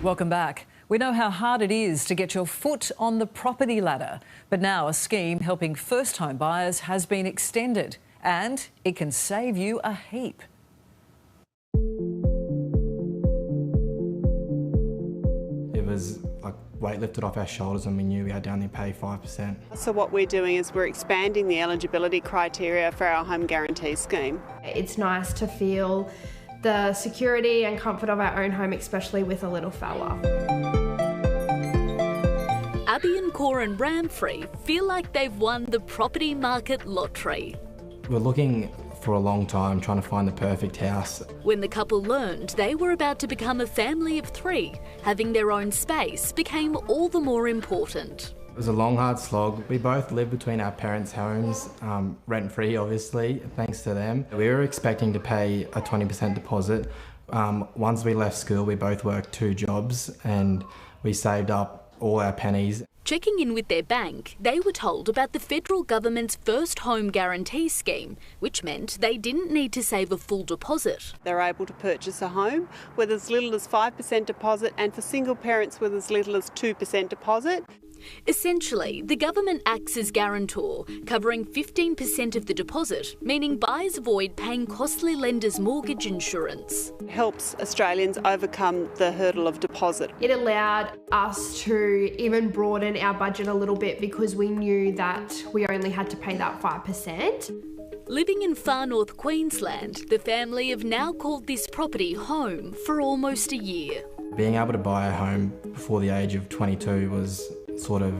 Welcome back. We know how hard it is to get your foot on the property ladder, but now a scheme helping first home buyers has been extended and it can save you a heap. It was like weight lifted off our shoulders and we knew we had to only pay 5%. So what we're doing is we're expanding the eligibility criteria for our home guarantee scheme. It's nice to feel the security and comfort of our own home, especially with a little fella. Abby and Corin Ramfrey feel like they've won the property market lottery. We're looking for a long time trying to find the perfect house. When the couple learned they were about to become a family of 3, having their own space became all the more important. It was a long, hard slog. We both lived between our parents' homes, rent-free obviously, thanks to them. We were expecting to pay a 20% deposit. Once we left school, we both worked 2 jobs and we saved up all our pennies. Checking in with their bank, they were told about the federal government's first home guarantee scheme, which meant they didn't need to save a full deposit. They're able to purchase a home with as little as 5% deposit and for single parents with as little as 2% deposit. Essentially, the government acts as guarantor, covering 15% of the deposit, meaning buyers avoid paying costly lenders' mortgage insurance. It helps Australians overcome the hurdle of deposit. It allowed us to even broaden our budget a little bit because we knew that we only had to pay that 5%. Living in far north Queensland, the family have now called this property home for almost a year. Being able to buy a home before the age of 22 was sort of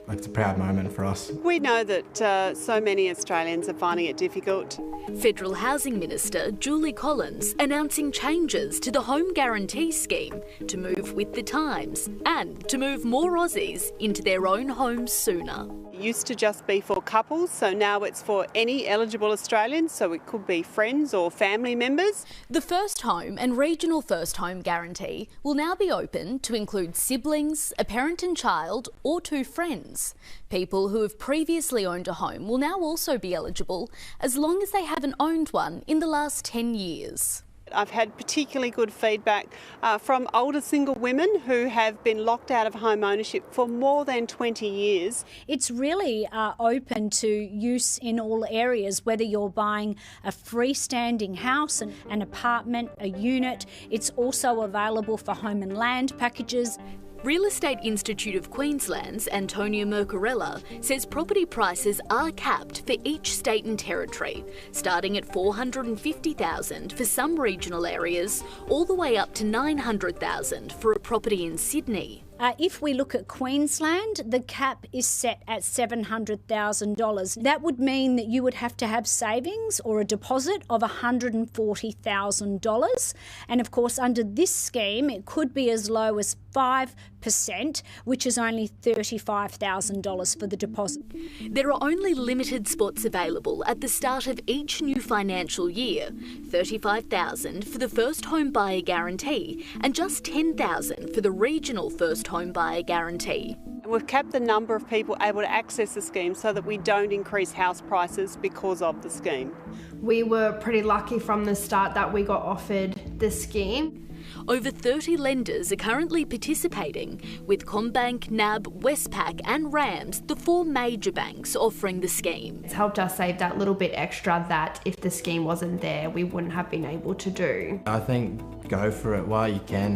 it's a proud moment for us. We know that so many Australians are finding it difficult. Federal Housing Minister Julie Collins announcing changes to the home guarantee scheme to move with the times and to move more Aussies into their own homes sooner. It used to just be for couples, so now it's for any eligible Australians, so it could be friends or family members. The first home and regional first home guarantee will now be open to include siblings, a parent and child, or 2 friends. People who have previously owned a home will now also be eligible as long as they haven't owned one in the last 10 years. I've had particularly good feedback from older single women who have been locked out of home ownership for more than 20 years. It's really open to use in all areas, whether you're buying a freestanding house, an apartment, a unit. It's also available for home and land packages. Real Estate Institute of Queensland's Antonia Mercarella says property prices are capped for each state and territory, starting at $450,000 for some regional areas, all the way up to $900,000 for a property in Sydney. If we look at Queensland, the cap is set at $700,000. That would mean that you would have to have savings or a deposit of $140,000. And of course, under this scheme, it could be as low as 5%, which is only $35,000 for the deposit. There are only limited spots available at the start of each new financial year, $35,000 for the first home buyer guarantee and just $10,000 for the regional first home buyer guarantee. We've capped the number of people able to access the scheme so that we don't increase house prices because of the scheme. We were pretty lucky from the start that we got offered the scheme. Over 30 lenders are currently participating, with CommBank, NAB, Westpac and RAMS, the 4 major banks offering the scheme. It's helped us save that little bit extra that if the scheme wasn't there, we wouldn't have been able to do. I think go for it while you can.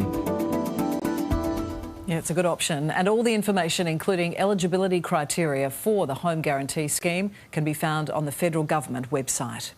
Yeah, it's a good option. And all the information, including eligibility criteria for the home guarantee scheme, can be found on the federal government website.